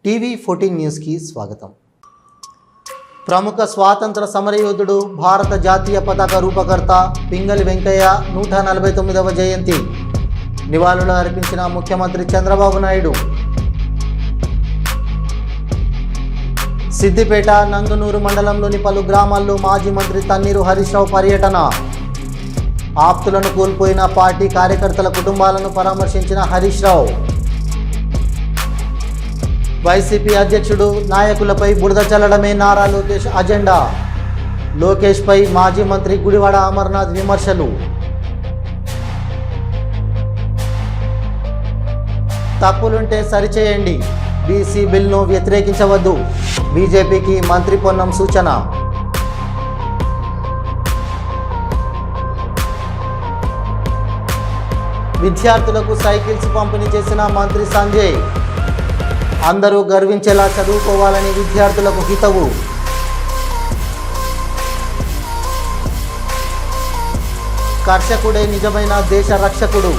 TV14 news కి స్వాగతం. ప్రముఖ స్వాతంత్ర సమరయోధుడు భారత జాతీయ పతాక రూపకర్త పింగళి వెంకయ్య 149వ జయంతి నివాళులు అర్పించిన ముఖ్యమంత్రి చంద్రబాబు నాయుడు. సిద్దిపేట నంగనూరు మండలంలోని పలు గ్రామాల్లో మాజీ మంత్రి తన్నీరు హరీష్ రావు పర్యటన. ఆప్తులను కోల్పోయిన పార్టీ కార్యకర్తల కుటుంబాలను పరామర్శించిన హరీష్ రావు. వైసీపీ అధ్యక్షుడు నాయకులపై బురద చల్లడమే నారా లోకేష్ అజెండా. లోకేష్పై మాజీ మంత్రి గుడివాడ అమర్నాథ్ విమర్శలు. తప్పులుంటే సరిచేయండి, బీసీ బిల్ను వ్యతిరేకించవద్దు, బీజేపీకి మంత్రి పొన్నం సూచన. విద్యార్థులకు సైకిల్స్ పంపిణీ చేసిన మంత్రి సంజయ్. అందరూ గర్వించేలా చదువుకోవాలని విద్యార్థులకు హితవు. కర్షకుడే నిజమైన దేశ రక్షకుడు.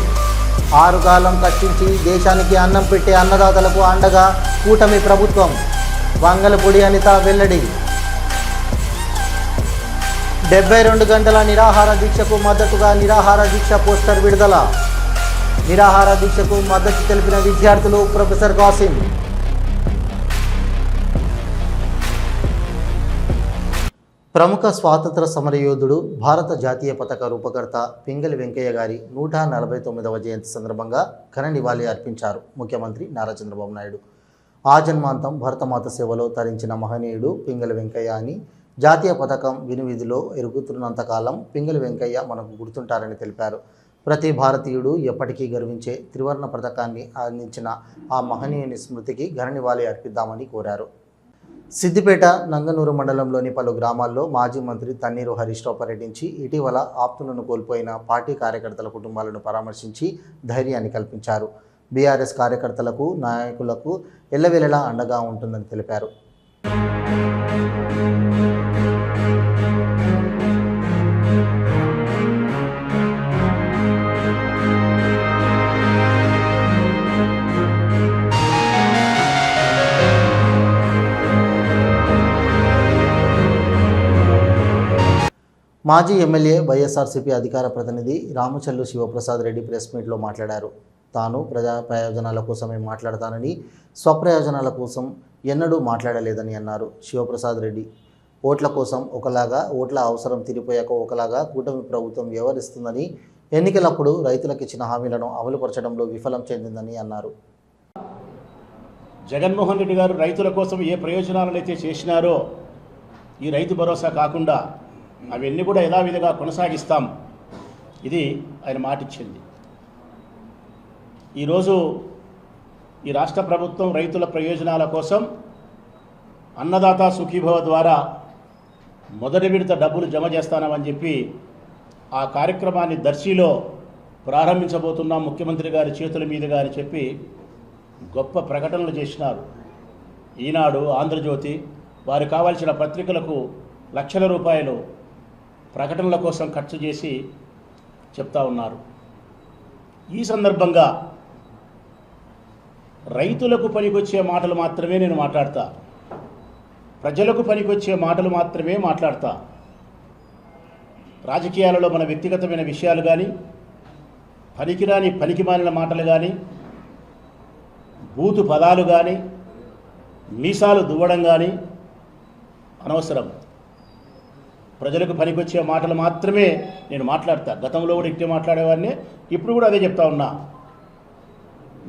ఆరుగాలం కష్టించి దేశానికి అన్నం పెట్టే అన్నదాతలకు అండగా కూటమి ప్రభుత్వం. వంగలపూడి అనిత వెల్లడి. 72 గంటల నిరాహార దీక్షకు మద్దతుగా నిరాహార దీక్ష పోస్టర్ విడుదల. నిరాహార దీక్షకు మద్దతు తెలిపిన విద్యార్థులు ప్రొఫెసర్ కాసిం. ప్రముఖ స్వాతంత్ర సమరయోధుడు భారత జాతీయ పతాక రూపకర్త పింగళి వెంకయ్య గారి 149వ జయంతి సందర్భంగా ఘన నివాళి అర్పించారు ముఖ్యమంత్రి నారా చంద్రబాబు నాయుడు. ఆజన్మాంతం భరతమాత సేవలో తరించిన మహనీయుడు పింగళి వెంకయ్య అని, జాతీయ పతాకం వినువిధిలో ఎరుగుతున్నంతకాలం పింగళి వెంకయ్య మనకు గుర్తుంటారని తెలిపారు. ప్రతి భారతీయుడు ఎప్పటికీ గర్వించే త్రివర్ణ పతాకాన్ని అందించిన ఆ మహనీయుని స్మృతికి ఘన నివాళి అర్పిద్దామని కోరారు. సిద్దిపేట నంగనూరు మండలంలోని పలు గ్రామాల్లో మాజీ మంత్రి తన్నీరు హరీష్ రావు పర్యటించి ఇటీవల ఆప్తులను కోల్పోయిన పార్టీ కార్యకర్తల కుటుంబాలను పరామర్శించి ధైర్యాన్ని కల్పించారు. బీఆర్ఎస్ కార్యకర్తలకు నాయకులకు ఎల్లవేళలా అండగా ఉంటుందని తెలిపారు. మాజీ ఎమ్మెల్యే వైఎస్ఆర్సీపీ అధికార ప్రతినిధి రామచల్లు శివప్రసాద్ రెడ్డి ప్రెస్ మీట్లో మాట్లాడారు. తాను ప్రజా ప్రయోజనాల కోసమే మాట్లాడతానని, స్వప్రయోజనాల కోసం ఎన్నడూ మాట్లాడలేదని అన్నారు. శివప్రసాద్ రెడ్డి ఓట్ల కోసం ఒకలాగా, ఓట్ల అవసరం తీరిపోయాక ఒకలాగా కూటమి ప్రభుత్వం వ్యవహరిస్తుందని, ఎన్నికలప్పుడు రైతులకు ఇచ్చిన హామీలను అమలుపరచడంలో విఫలం చెందిందని అన్నారు. జగన్మోహన్ రెడ్డి గారు రైతుల కోసం ఏ ప్రయోజనాలను అయితే చేసినారో ఈ రైతు భరోసా కాకుండా అవన్నీ కూడా యథావిధిగా కొనసాగిస్తాం, ఇది ఆయన మాటిచ్చింది. ఈరోజు ఈ రాష్ట్ర ప్రభుత్వం రైతుల ప్రయోజనాల కోసం అన్నదాత సుఖీభవ ద్వారా మొదటి విడత డబ్బులు జమ చేస్తానని చెప్పి ఆ కార్యక్రమాన్ని దర్శిలో ప్రారంభించబోతున్నాం ముఖ్యమంత్రి గారి చేతుల మీదుగా అని చెప్పి గొప్ప ప్రకటనలు చేసినారు. ఈనాడు, ఆంధ్రజ్యోతి వారు కావాల్సిన పత్రికలకు లక్షల రూపాయలు ప్రకటనల కోసం ఖర్చు చేసి చెప్తా ఉన్నారు. ఈ సందర్భంగా రైతులకు పనికొచ్చే మాటలు మాత్రమే నేను మాట్లాడతా, ప్రజలకు పనికొచ్చే మాటలు మాత్రమే మాట్లాడతా. రాజకీయాలలో మన వ్యక్తిగతమైన విషయాలు కానీ, పనికిరాని పనికిమాలిన మాటలు కానీ, బూతు పదాలు కానీ, మీసాలు దువ్వడం కానీ అనవసరం. ప్రజలకు పనికొచ్చే మాటలు మాత్రమే నేను మాట్లాడతా. గతంలో కూడా ఇట్టే మాట్లాడేవాడిని, ఇప్పుడు కూడా అదే చెప్తా ఉన్నా.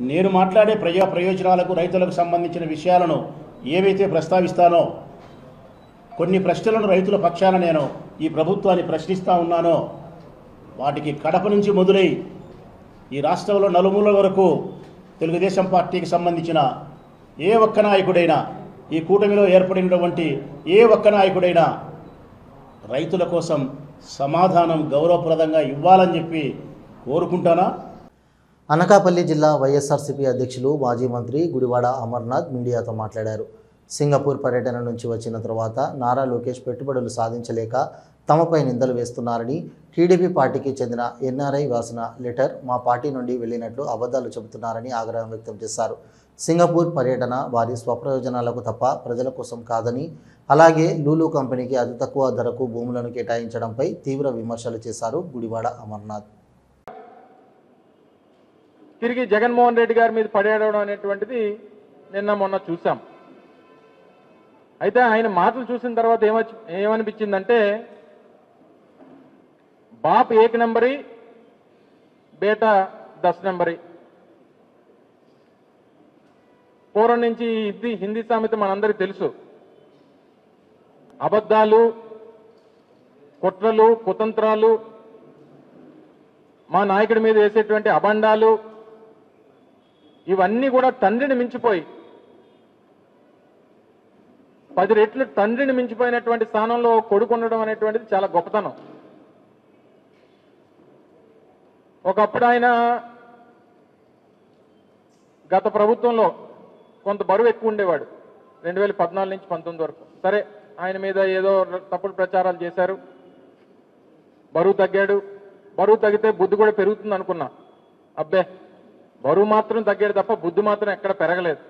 నేను మాట్లాడే ప్రజా ప్రయోజనాలకు, రైతులకు సంబంధించిన విషయాలను ఏవైతే ప్రస్తావిస్తానో, కొన్ని ప్రశ్నలను రైతుల పక్షాన నేను ఈ ప్రభుత్వాన్ని ప్రశ్నిస్తూ ఉన్నానో, వాటికి కడప నుంచి మొదలై ఈ రాష్ట్రంలో నలుమూల వరకు తెలుగుదేశం పార్టీకి సంబంధించిన ఏ ఒక్క నాయకుడైనా, ఈ కూటమిలో ఏర్పడినటువంటి ఏ ఒక్క నాయకుడైనా రైతుల కోసం సమాధానం గౌరవప్రదంగా ఇవ్వాలని చెప్పి కోరుకుంటానా. అనకాపల్లి జిల్లా వైఎస్ఆర్సీపీ అధ్యక్షులు మాజీ మంత్రి గుడివాడ అమర్నాథ్ మీడియాతో మాట్లాడారు. సింగపూర్ పర్యటన నుంచి వచ్చిన తర్వాత నారా లోకేష్ పెట్టుబడులు సాధించలేక తమపై నిందలు వేస్తున్నారని, టీడీపీ పార్టీకి చెందిన ఎన్ఆర్ఐ రాసిన లెటర్ మా పార్టీ నుండి వెళ్ళినట్లు అబద్ధాలు చెబుతున్నారని ఆగ్రహం వ్యక్తం చేశారు. సింగపూర్ పర్యటన వారి స్వప్రయోజనాలకు తప్ప ప్రజల కోసం కాదని, అలాగే లూలు కంపెనీకి అతి తక్కువ ధరకు భూములను కేటాయించడంపై తీవ్ర విమర్శలు చేశారు గుడివాడ అమర్నాథ్. తిరిగి జగన్మోహన్ రెడ్డి గారి మీద పడేయడం అనేటువంటిది నిన్న మొన్న చూసాం. అయితే ఆయన మాటలు చూసిన తర్వాత ఏమనిపించిందంటే బాప్ 1 నంబరీ బేటా 10 నంబరీ. పూర్వం నుంచి ఇది హిందీ సామెత మనందరికీ తెలుసు. అబద్ధాలు, కుట్రలు, కుతంత్రాలు, మా నాయకుడి మీద వేసేటువంటి అబండాలు, ఇవన్నీ కూడా తండ్రిని మించిపోయి 10 రెట్లు తండ్రిని మించిపోయినటువంటి స్థానంలో కొడుకు ఉండడం అనేటువంటిది చాలా గొప్పతనం. ఒకప్పుడు ఆయన గత ప్రభుత్వంలో కొంత బరువు ఎక్కువ ఉండేవాడు, 2014 నుంచి 19 వరకు. సరే, ఆయన మీద ఏదో తప్పుడు ప్రచారాలు చేశారు, బరువు తగ్గాడు. బరువు తగ్గితే బుద్ధి కూడా పెరుగుతుంది అనుకున్నా. అబ్బే, బరువు మాత్రం తగ్గాడు తప్ప బుద్ధి మాత్రం ఎక్కడ పెరగలేదు.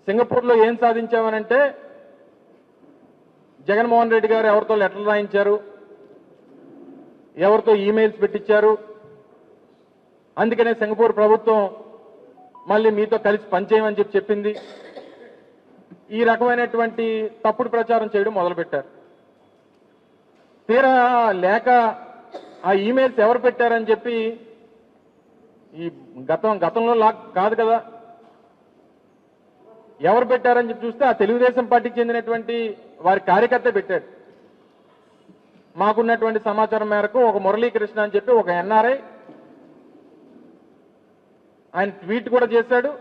సింగపూర్లో ఏం సాధించామనంటే జగన్మోహన్ రెడ్డి గారు ఎవరితో లెటర్లు రాయించారు, ఎవరితో ఈమెయిల్స్ పెట్టించారు. అందుకనే సింగపూర్ ప్రభుత్వం మళ్ళీ మీతో కలిసి పనిచేయమని చెప్పింది. ఈ రకమైనటువంటి తప్పుడు ప్రచారం చేయడం మొదలుపెట్టారు. తీరా లేక ఆ ఈమెయిల్స్ ఎవరు పెట్టారని చెప్పి ఈ గతంలో కాదు కదా, ఎవరు పెట్టారని చెప్పి చూస్తే ఆ తెలుగుదేశం పార్టీకి చెందినటువంటి వారి కార్యకర్త పెట్టాడు. మాకున్నటువంటి సమాచారం మేరకు ఒక మురళీకృష్ణ అని చెప్పి ఒక ఎన్ఆర్ఐ ఆయన ట్వీట్ కూడా చేశాడు.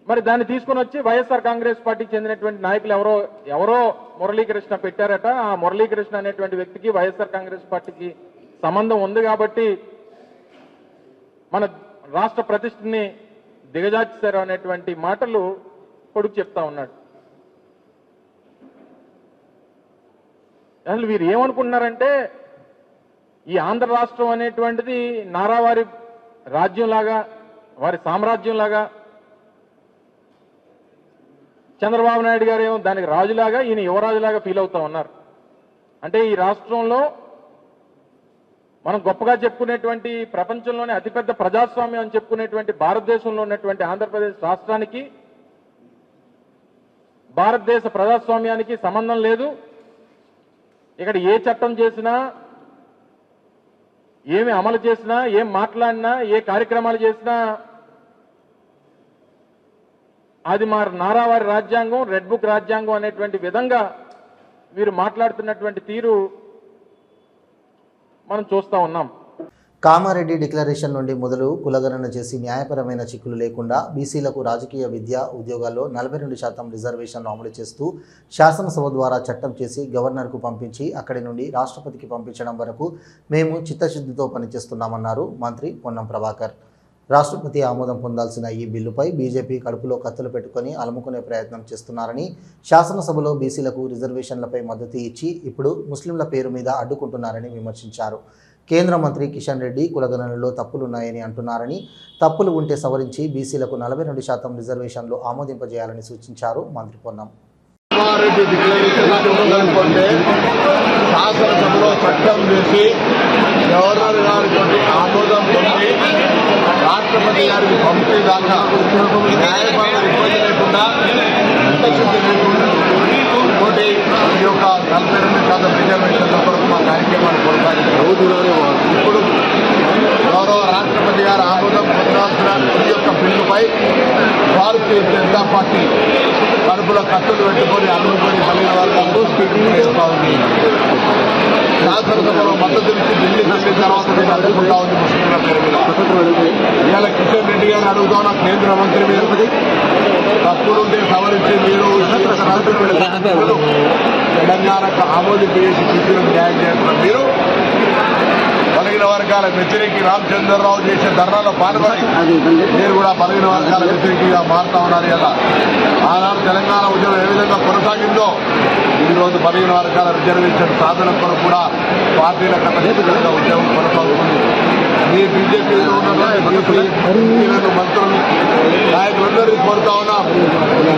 మరి దాన్ని తీసుకుని వచ్చి వైఎస్ఆర్ కాంగ్రెస్ పార్టీకి చెందినటువంటి నాయకులు ఎవరో మురళీకృష్ణ పెట్టారట. ఆ మురళీకృష్ణ అనేటువంటి వ్యక్తికి వైఎస్ఆర్ కాంగ్రెస్ పార్టీకి సంబంధం ఉంది కాబట్టి మన రాష్ట్ర ప్రతిష్టని దిగజార్చారు అనేటువంటి మాటలు కొడుకు చెప్తా ఉన్నాడు. అసలు వీరు ఏమనుకుంటున్నారంటే ఈ ఆంధ్ర రాష్ట్రం అనేటువంటిది నారావారి రాజ్యంలాగా, వారి సామ్రాజ్యంలాగా, చంద్రబాబు నాయుడు గారు ఏమో దానికి రాజులాగా, ఈయన యువరాజులాగా ఫీల్ అవుతా ఉన్నారు. అంటే ఈ రాష్ట్రంలో మనం గొప్పగా చెప్పుకునేటువంటి ప్రపంచంలోనే అతిపెద్ద ప్రజాస్వామ్యం అని చెప్పుకునేటువంటి భారతదేశంలో ఉన్నటువంటి ఆంధ్రప్రదేశ్ రాష్ట్రానికి భారతదేశ ప్రజాస్వామ్యానికి సంబంధం లేదు. ఇక్కడ ఏ చట్టం చేసినా, ఏమి అమలు చేసినా, ఏం మాట్లాడినా, ఏ కార్యక్రమాలు చేసినా అది మా నారావారి రాజ్యాంగం, రెడ్ బుక్ రాజ్యాంగం అనేటువంటి విధంగా వీరు మాట్లాడుతున్నటువంటి తీరు మనం చూస్తూ ఉన్నాం. కామారెడ్డి డిక్లరేషన్ నుండి మొదలు కులగణన చేసి న్యాయపరమైన చిక్కులు లేకుండా బీసీలకు రాజకీయ, విద్యా, ఉద్యోగాల్లో 42% రిజర్వేషన్లు అమలు చేస్తూ శాసనసభ ద్వారా చట్టం చేసి గవర్నర్కు పంపించి అక్కడి నుండి రాష్ట్రపతికి పంపించడం వరకు మేము చిత్తశుద్ధితో పనిచేస్తున్నామన్నారు మంత్రి పొన్నం ప్రభాకర్. రాష్ట్రపతి ఆమోదం పొందాల్సిన ఈ బిల్లుపై బీజేపీ కడుపులో కత్తులు పెట్టుకుని అలుముకునే ప్రయత్నం చేస్తున్నారని, శాసనసభలో బీసీలకు రిజర్వేషన్లపై మద్దతు ఇచ్చి ఇప్పుడు ముస్లింల పేరు మీద అడ్డుకుంటున్నారని విమర్శించారు. కేంద్ర మంత్రి కిషన్ రెడ్డి కులగణనలో తప్పులున్నాయని అంటున్నారని, తప్పులు ఉంటే సవరించి బీసీలకు 42% రిజర్వేషన్లు ఆమోదింపజేయాలని సూచించారు మంత్రి పొన్నం. శాసనసభలో చట్టం చేసి గవర్నర్ గారితో ఆమోదం పొంది రాష్ట్రపతి గారికి పంపేదాకా న్యాయపరమైన ఇబ్బంది లేకుండా, చిత్తశుద్ధి లేకుండా ఇంకోటి ఈ యొక్క 42% రిజర్వేషన్ల కొరకు మా కార్యక్రమాన్ని కొనసాగించారు. ఇప్పుడు గౌరవ రాష్ట్రపతి గారు ఆమోదం పొందాల్సిన ఈ యొక్క బిల్లుపై భారతీయ జనతా పార్టీ కడుపులో కత్తులు పెట్టుకొని అన్నుకొని కలిగిన వర్గాలు స్పీకింగ్ చేస్తూ ఉంది. శాసనసభలో మద్దతు ఇచ్చి ఢిల్లీ వెళ్ళిన తర్వాత నేను అడ్డుకుంటా ఉంది ముస్లింల పేరు మీద. ఇవాళ కిషన్ రెడ్డి గారిని అడుగుతాను, కేంద్ర మంత్రి మీద తప్పులుంటే సవరించి మీరు తెలంగాణకు ఆమోదింపు చేసి బీసీలకు న్యాయం చేస్తున్నారు. మీరు బలహీన వర్గాల వ్యతిరేకి రామచంద్రరావు చేసే ధర్నాలో పాల్గొని మీరు కూడా బలహీన వర్గాల వ్యతిరేకిగా మారుతా ఉన్నారు. ఇలా ఆనాడు తెలంగాణ ఉద్యమం ఏ విధంగా కొనసాగిందో ఈ ఈరోజు బలహీన వర్గాల రిజర్వేషన్ సాధన కొరకు కూడా పార్టీల కథగా ఉద్యమం కొనసాగుతుంది. మీ బీజేపీలో ఉన్నటువంటి ఎంపీలను మంత్రులు నాయకులందరికీ కోరుతా ఉన్నాం.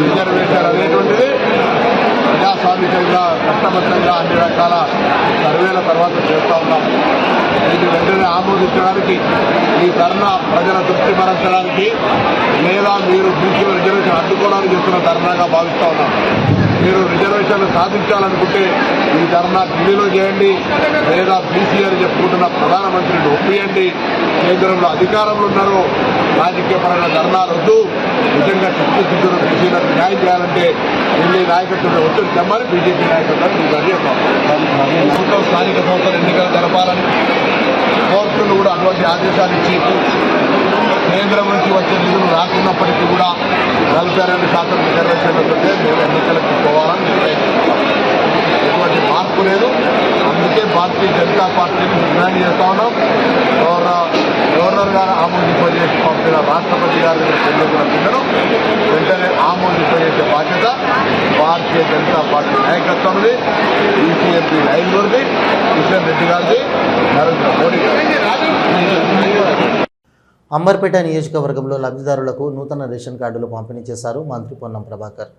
రిజర్వేషన్ అనేటువంటిది ప్రజాస్వామికంగా కష్టబద్ధంగా అన్ని రకాల సర్వేల తర్వాత చేస్తూ ఉన్నాం. ఇది వెంటనే ఆమోదించడానికి ఈ ధర్నా ప్రజల దృష్టి మరల్చడానికి లేదా మీరు బీసీలో రిజర్వేషన్ అడ్డుకోవడానికి చేస్తున్న ధర్నాగా భావిస్తూ ఉన్నాం. మీరు రిజర్వేషన్లు సాధించాలనుకుంటే ఈ ధర్నా ఢిల్లీలో చేయండి, లేదా బీసీ అని చెప్పుకుంటున్న ప్రధానమంత్రిని ఒప్పియండి. కేంద్రంలో అధికారంలో ఉన్నారు, రాజకీయపరమైన ధర్నాలు వద్దు. నిజంగా చిత్తశుద్ధులు బీసీలకు న్యాయం చేయాలంటే ఢిల్లీ నాయకత్వంలో ఒత్తిడి తెమ్మని బీజేపీ నాయకత్వాన్ని ప్రభుత్వం స్థానిక సంస్థల ఎన్నికలు జరపాలని కోర్టులు కూడా అటువంటి ఆదేశాలు ఇచ్చి కేంద్రం నుంచి వచ్చే నిధులు రాకున్నప్పటికీ కూడా 42% రిజర్వేషన్లతో మేము ఎన్నికలకు పోవాలని నిర్ణయించుకుంటాం. ఎటువంటి మార్పు లేదు. అందుకే భారతీయ జనతా పార్టీని డిమాండ్ చేస్తా ఉన్నాం. గవర్నర్ గారు ఆమోదింపజేసి పంపిన రాష్ట్రపతి గారి చెల్లించిన బిల్లును వెంటనే ఆమోదింపజేసే బాధ్యత భారతీయ జనతా పార్టీ నాయకత్వంది, ఈసీఎంపీ నాయకుడిది, కిషన్ రెడ్డి గారిది, నరేంద్ర మోడీ గారి. అంబర్పేట నియోజకవర్గంలో లబ్ధిదారులకు నూతన రేషన్ కార్డులు పంపిణీ చేశారు మంత్రి పొన్నం ప్రభాకర్.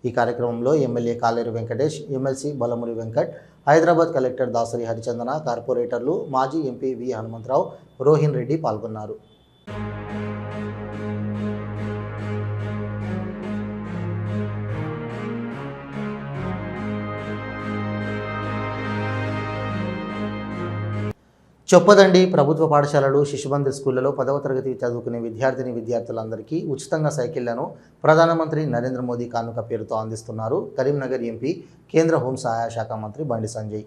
ఈ కార్యక్రమంలో ఎమ్మెల్యే కాలేరు వెంకటేష్, ఎమ్మెల్సీ బలమురి వెంకట్, హైదరాబాద్ కలెక్టర్ దాసరి హరిచందన, కార్పొరేటర్లు, మాజీ ఎంపీ వి హనుమంతరావు, రోహిన్ రెడ్డి పాల్గొన్నారు. చొప్పదండి ప్రభుత్వ పాఠశాలలు, శిశుమందిర్ స్కూళ్లలో 10వ తరగతి చదువుకునే విద్యార్థులందరికీ ఉచితంగా సైకిళ్లను ప్రధానమంత్రి నరేంద్ర మోదీ కానుక పేరుతో అందిస్తున్నారు కరీంనగర్ ఎంపీ, కేంద్ర హోం సహాయ శాఖ మంత్రి బండి సంజయ్.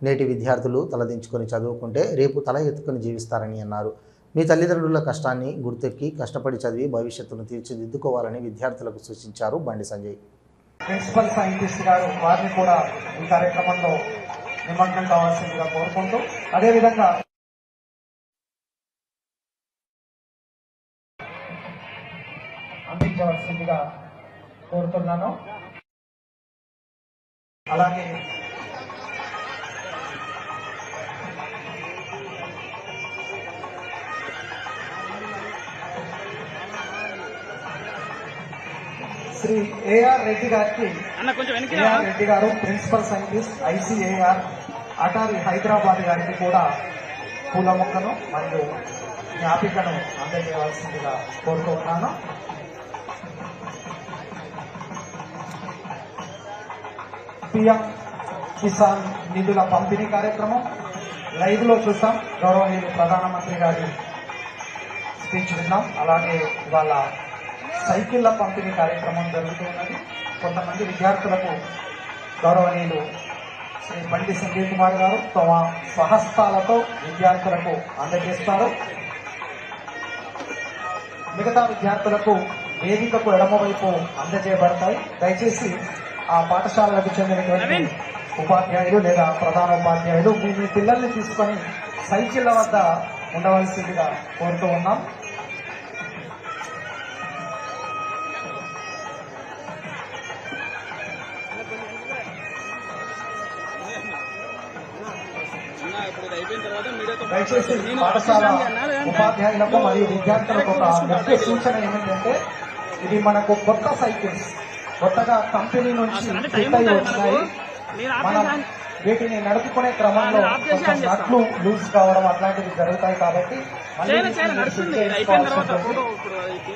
నేటి విద్యార్థులు తలదించుకొని చదువుకుంటే రేపు తల ఎత్తుకొని జీవిస్తారని అన్నారు. మీ తల్లిదండ్రుల కష్టాన్ని గుర్తెక్కి కష్టపడి చదివి భవిష్యత్తును తీర్చిదిద్దుకోవాలని విద్యార్థులకు సూచించారు బండి సంజయ్. ప్రిన్సిపల్ సైంటిస్ట్ గారు వారిని కూడా ఈ కార్యక్రమంలో నిమగ్నం కావాల్సిందిగా కోరుకుంటూ, అదేవిధంగా అందించవలసిందిగా కోరుతున్నాను. అలాగే శ్రీ ఏఆర్ రెడ్డి గారికి, ఏఆర్ రెడ్డి గారు principal scientist ICAR ATARI Hyderabad గారికి కూడా పూల మొక్కను మరియు జ్ఞాపికను అందజేయవలసిందిగా కోరుకుంటున్నాను. పిఎం కిసాన్ నిధుల పంపిణీ కార్యక్రమం లైవ్ లో చూస్తాం. గౌరవనీయులు ప్రధానమంత్రి గారి స్పీచ్ విన్నాం. అలాగే ఇవాళ సైకిళ్ల పంపిణీ కార్యక్రమం జరుగుతున్నది. కొంతమంది విద్యార్థులకు గౌరవనీయులు శ్రీ బండి సంజయ్ కుమార్ గారు తమ స్వహస్తాలతో విద్యార్థులకు అందజేస్తారు. మిగతా విద్యార్థులకు వేదికకు ఎడమవైపు అందజేయబడతాయి. దయచేసి ఆ పాఠశాలలకు చెందినటువంటి ఉపాధ్యాయులు లేదా ప్రధాన ఉపాధ్యాయులు మీ పిల్లల్ని తీసుకొని సైకిళ్ల వద్ద ఉండవలసిందిగా కోరుతూ ఉన్నాం. దయచేసి పాఠశాల ఉపాధ్యాయులకు మరియు విద్యార్థులకు ఒక ముఖ్య సూచన ఏమిటంటే, ఇది మనకు కొత్త సైకిల్స్ కొత్తగా కంపెనీ నుంచి ఫిట్ అయి వచ్చినాయి. మనం వీటిని నడుపుకునే క్రమంలో కొంచెం నట్లు లూజ్ కావడం అట్లాంటివి జరుగుతాయి. కాబట్టి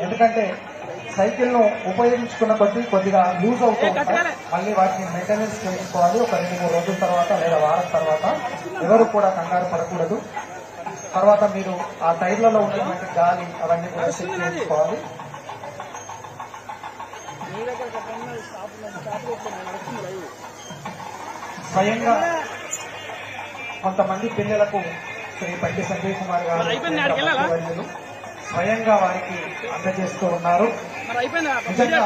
ఎందుకంటే సైకిల్ ను ఉపయోగించుకున్న కొద్దిగా లూజ్ అవుతూ ఉంటాయి. మళ్ళీ వాటిని మెయింటెనెన్స్ చేసుకోవాలి. ఒక 2-3 రోజుల తర్వాత లేదా వారం తర్వాత. ఎవరు కూడా కంగారు పడకూడదు. తర్వాత మీరు ఆ టైర్లలో ఉన్నటువంటి గాలి అవన్నీ కూడా చెక్ చేసుకోవాలి. స్వయంగా కొంతమంది పిల్లలకు శ్రీ బండి సంజయ్ కుమార్ గారు స్వయంగా వారికి అందజేస్తూ ఉన్నారు. నిజంగా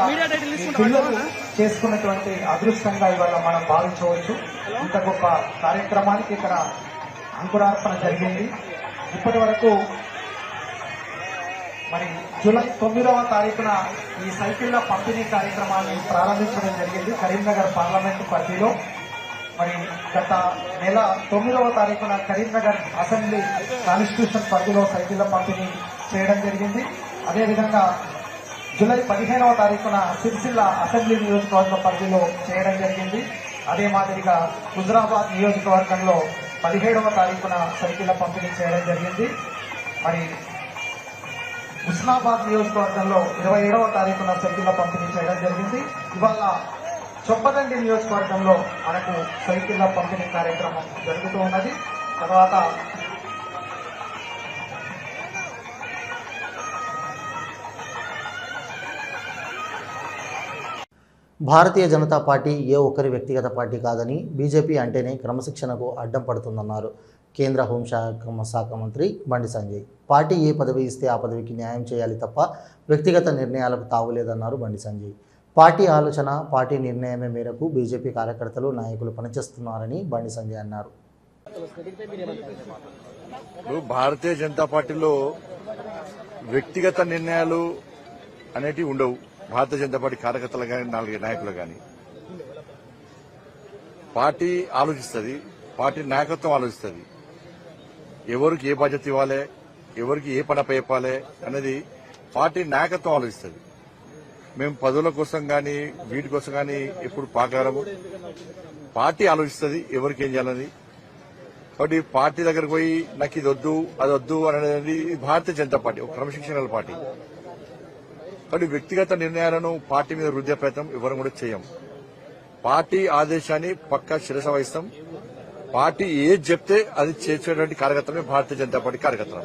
ఈ పిల్లలు చేసుకున్నటువంటి అదృష్టంగా ఇవాళ మనం భావించవచ్చు. ఇంత గొప్ప కార్యక్రమానికి ఇక్కడ అంకురార్పణ జరిగింది. ఇప్పటి వరకు మరి జూలై 9వ తారీఖున ఈ సైకిళ్ల పంపిణీ కార్యక్రమాన్ని ప్రారంభించడం జరిగింది కరీంనగర్ పార్లమెంటు పరిధిలో. మరి గత నెల 9వ తారీఖున కరీంనగర్ అసెంబ్లీ కాన్స్టిట్యూషన్ పరిధిలో సైకిళ్ల పంపిణీ చేయడం జరిగింది. అదేవిధంగా జూలై 15వ తారీఖున సిరిసిల్ల అసెంబ్లీ నియోజకవర్గ పరిధిలో చేయడం జరిగింది. అదే మాదిరిగా హుజరాబాద్ నియోజకవర్గంలో 17వ తారీఖున సైకిళ్ల పంపిణీ చేయడం జరిగింది. మరి హుస్నాబాద్ నియోజకవర్గంలో 27వ తారీఖున సైకిళ్ల పంపిణీ చేయడం జరిగింది. ఇవాళ చొప్పదండి నియోజకవర్గంలో మనకు సైకిళ్ల పంపిణీ కార్యక్రమం జరుగుతూ ఉన్నది. తర్వాత భారతీయ జనతా పార్టీ ఏ ఒక్కరి వ్యక్తిగత పార్టీ కాదని, బీజేపీ అంటేనే క్రమశిక్షణకు అడ్డం పడుతుందన్నారు కేంద్ర హోంశాఖ మంత్రి బండి సంజయ్. పార్టీ ఏ పదవి ఇస్తే ఆ పదవికి న్యాయం చేయాలి తప్ప వ్యక్తిగత నిర్ణయాలకు తావులేదన్నారు బండి సంజయ్. పార్టీ ఆలోచన, పార్టీ నిర్ణయమే మేరకు బీజేపీ కార్యకర్తలు, నాయకులు పనిచేస్తున్నారని బండి సంజయ్ అన్నారు. భారతీయ జనతా పార్టీలో వ్యక్తిగత నిర్ణయాలు అనేటివి ఉండవు. భారతీయ జనతా పార్టీ కార్యకర్తలు కానీ, నాయకులు కానీ పార్టీ ఆలోచిస్తుంది, పార్టీ నాయకత్వం ఆలోచిస్తుంది. ఎవరికి ఏ బాధ్యత ఇవ్వాలి, ఎవరికి ఏ పని చెప్పాలి అనేది పార్టీ నాయకత్వం ఆలోచిస్తుంది. మేము పదవుల కోసం కానీ, వీటి కోసం కానీ ఎప్పుడు పాకలము. పార్టీ ఆలోచిస్తుంది ఎవరికి ఏం చేయాలని. కాబట్టి పార్టీ దగ్గరకు పోయి నాకు ఇది వద్దు, అది వద్దు అనేది భారతీయ జనతా పార్టీ ఒక క్రమశిక్షణ పార్టీ. కాబట్టి వ్యక్తిగత నిర్ణయాలను పార్టీ మీద రుద్దే ప్రయత్నం ఎవరు కూడా చేయం. పార్టీ ఆదేశాన్ని పక్కా శిరస వహిస్తాం. పార్టీ ఏది చెప్తే అది చేసేటువంటి కార్యకర్తమే భారతీయ జనతా పార్టీ కార్యకర్తలు.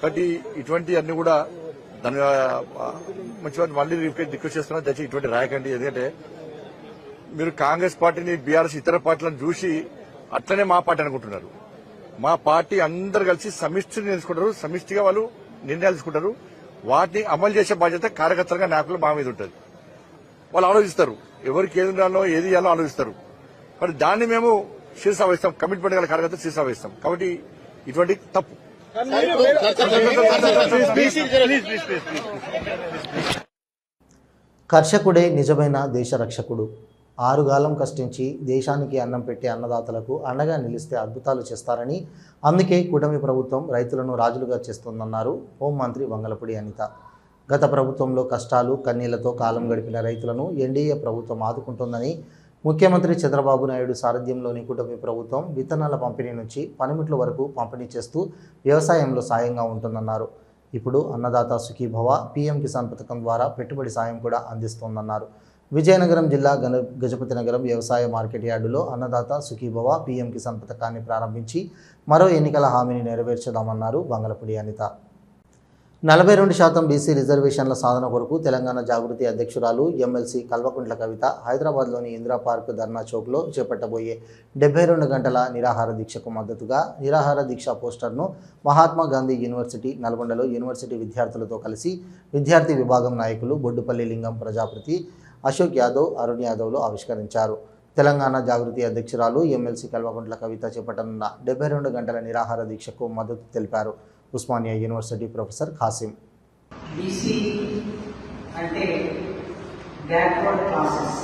కాబట్టి ఇటువంటి అన్ని కూడా దాని మంచిగా మళ్ళీ రిక్వెస్ట్ చేస్తున్నా, దయచేసి ఇటువంటి రాయకండి. ఎందుకంటే మీరు కాంగ్రెస్ పార్టీని, బీఆర్ఎస్ ఇతర పార్టీలను చూసి అట్లనే మా పార్టీ అనుకుంటున్నారు. మా పార్టీ అందరు కలిసి సమిష్టిని తీసుకుంటారు, సమిష్టిగా వాళ్ళు నిర్ణయాలు తీసుకుంటారు. వాటిని అమలు చేసే బాధ్యత కార్యకర్తలుగా, నాయకులు మా మీద ఉంటుంది. వాళ్ళు ఆలోచిస్తారు, ఎవరికి ఏది ఉండాలో ఏది ఇవ్వాలో ఆలోచిస్తారు. మరి దాన్ని మేము శిరస వహిస్తాం, కమిట్మెంట్ గల కార్యకర్తలు శిరస వహిస్తాం. కాబట్టి ఇటువంటి తప్పు. కర్షకుడే నిజమైన దేశ రక్షకుడు. ఆరుగాలం కష్టించి దేశానికి అన్నం పెట్టే అన్నదాతలకు అండగా నిలిస్తే అద్భుతాలు చేస్తారని, అందుకే కూటమి ప్రభుత్వం రైతులను రాజులుగా చేస్తుందన్నారు హోంమంత్రి వంగలపూడి అనిత. గత ప్రభుత్వంలో కష్టాలు, కన్నీళ్లతో కాలం గడిపిన రైతులను ఎన్డీఏ ప్రభుత్వం ఆదుకుంటుందని, ముఖ్యమంత్రి చంద్రబాబు నాయుడు సారథ్యంలోని కూటమి ప్రభుత్వం విత్తనాల పంపిణీ నుంచి పనిముట్ల వరకు పంపిణీ చేస్తూ వ్యవసాయంలో సాయంగా ఉంటుందన్నారు. ఇప్పుడు అన్నదాత సుఖీభవ, పీఎం కిసాన్ పథకం ద్వారా పెట్టుబడి సాయం కూడా అందిస్తోందన్నారు. విజయనగరం జిల్లా గజపతి నగరం వ్యవసాయ మార్కెట్ యార్డులో అన్నదాత సుఖీభవ, పీఎం కిసాన్ పథకాన్ని ప్రారంభించి మరో ఎన్నికల హామీని నెరవేర్చదామన్నారు వంగలపూడి అనిత. 42% బీసీ రిజర్వేషన్ల సాధన కొరకు తెలంగాణ జాగృతి అధ్యక్షురాలు ఎమ్మెల్సీ కల్వకుంట్ల కవిత హైదరాబాద్లోని ఇందిరా పార్క్ ధర్నా చౌక్లో చేపట్టబోయే 72 గంటల నిరాహార దీక్షకు మద్దతుగా నిరాహార దీక్ష పోస్టర్ను మహాత్మా గాంధీ యూనివర్సిటీ నల్గొండలో యూనివర్సిటీ విద్యార్థులతో కలిసి విద్యార్థి విభాగం నాయకులు బొడ్డుపల్లి లింగం ప్రజాపతి, అశోక్ యాదవ్, అరుణ్ యాదవ్లు ఆవిష్కరించారు. తెలంగాణ జాగృతి అధ్యక్షురాలు ఎమ్మెల్సీ కల్వకుంట్ల కవిత చేపట్టనున్న 72 గంటల నిరాహార దీక్షకు మద్దతు తెలిపారు Osmania university professor Khasim. BC అంటే బ్యాక్వర్డ్ క్లాసెస్.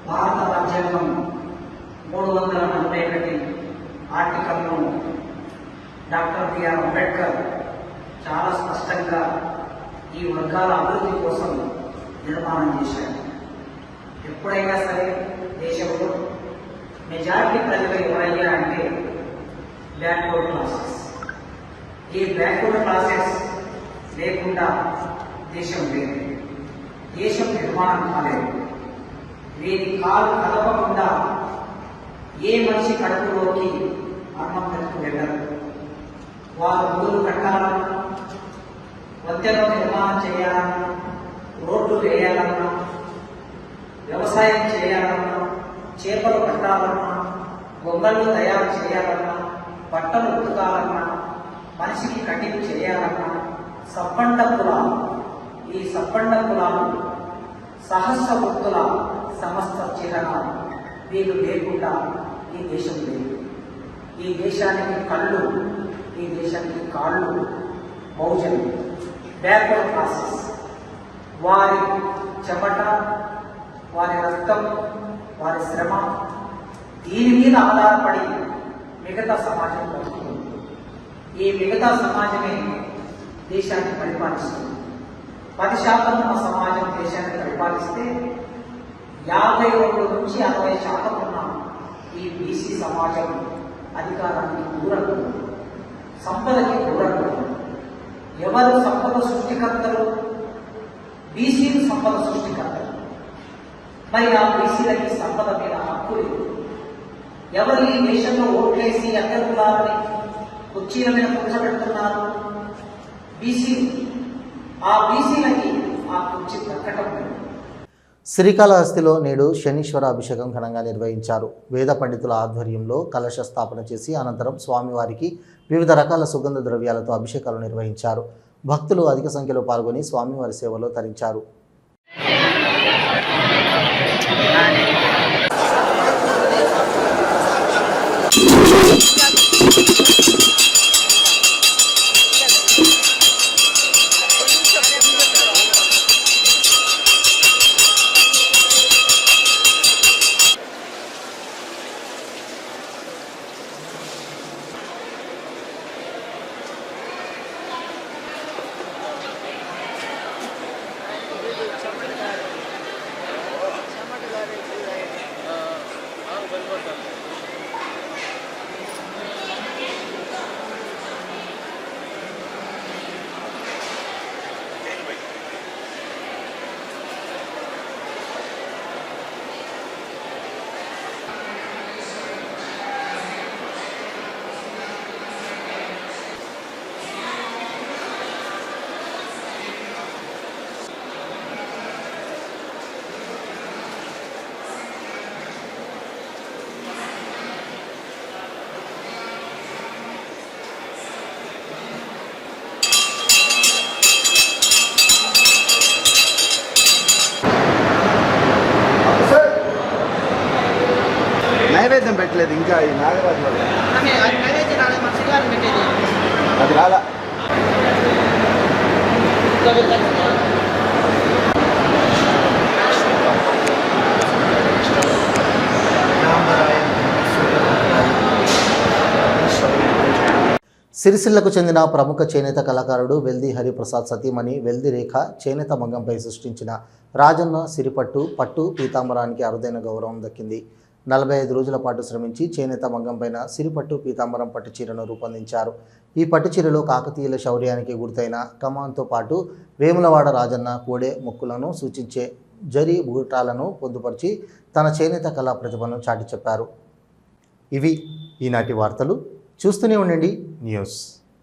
భారత రాజ్యాంగం 341 ఆర్టికల్ను డాక్టర్ బిఆర్ అంబేద్కర్ చాలా స్పష్టంగా ఈ వర్గాల అభివృద్ధి కోసం నిర్మాణం చేశారు. ఎప్పుడైనా సరే దేశంలో మెజారిటీ ప్రజలు ఎవరయ్యా అంటే బ్యాక్వర్డ్ క్లాసెస్. ఈ బ్యాక్వర్డ్ క్లాసెస్ లేకుండా దేశం లేదు, దేశం నిర్మాణం కాలేదు. వీరి కాలు కదపకుండా ఏ మనిషి కడుపులోకి అన్నం కడుపు వెళ్ళరు. వారు ఊరు కట్టాలన్నా, వంతెన నిర్మాణం చేయాలన్నా, రోడ్లు వేయాలన్నా, వ్యవసాయం చేయాలన్నా, చేపలు పట్టాలన్నా, బొమ్మలు తయారు చేయాలన్నా, బట్టలు ఉతకాలన్నా, మనిషికి కటింగ్ చేయాలన్నా సబ్బండ కులాలు, ఈ సబ్బండ కులాలు సహస్ర వృత్తుల సమస్త చిహ్నాలు. వీళ్ళు లేకుండా ఈ దేశం లేదు. ఈ దేశానికి కళ్ళు, ఈ దేశానికి కాళ్ళు బహుజనులు, బ్యాక్వర్డ్ క్లాసెస్. వారి చెమట, వారి రక్తం, వారి శ్రమ, దీని మీద ఆధారపడి మిగతా సమాజం బతుకుతుంది. ఈ మిగతా సమాజమే దేశాన్ని పరిపాలిస్తుంది. 10% ఉన్న సమాజం దేశాన్ని పరిపాలిస్తే 52 నుంచి 60% ఉన్న ఈ బీసీ సమాజం అధికారానికి దూరంగా, సంపదకి దూరంగా. ఎవరు సంపద సృష్టికర్తలు? బీసీలు సంపద సృష్టికర్తలు. మరి ఆ బీసీలకి సంపద మీద హక్కు లేదు. ఎవరు ఈ దేశంలో ఓట్లేసి అభ్యర్థులని కుర్చీల మీద కూర్చోబెడుతున్నారు? బీసీలు. ఆ బీసీలకి ఆ కుర్చీ దక్కటం లేదు. శ్రీకాళహస్తిలో నేడు శనీశ్వర అభిషేకం ఘనంగా నిర్వహించారు. వేద పండితుల ఆధ్వర్యంలో కలశ స్థాపన చేసి అనంతరం స్వామివారికి వివిధ రకాల సుగంధ ద్రవ్యాలతో అభిషేకాలు నిర్వహించారు. భక్తులు అధిక సంఖ్యలో పాల్గొని స్వామివారి సేవలో తరించారు. నైవేద్యం పెట్టలేదు ఇంకా ఈ నాగరాజు అది రాలా. సిరిసిల్లకు చెందిన ప్రముఖ చేనేత కళాకారుడు వెల్ది హరిప్రసాద్ సతీమణి వెల్ది రేఖ చేనేత మంగంపై సృష్టించిన రాజన్న సిరిపట్టు పట్టు పీతాంబరానికి అరుదైన గౌరవం దక్కింది. 45 రోజుల పాటు శ్రమించి చేనేత మంగంపైన సిరిపట్టు పీతాంబరం పట్టు చీరను రూపొందించారు. ఈ పట్టు చీరలో కాకతీయుల శౌర్యానికి గుర్తైన కమాన్తో పాటు వేములవాడ రాజన్న కోడే మొక్కులను సూచించే జరీ బూటాలను పొందుపరిచి తన చేనేత కళా ప్రతిభను చాటి చెప్పారు. ఇవి ఈనాటి వార్తలు. చూస్తూనే ఉండండి న్యూస్.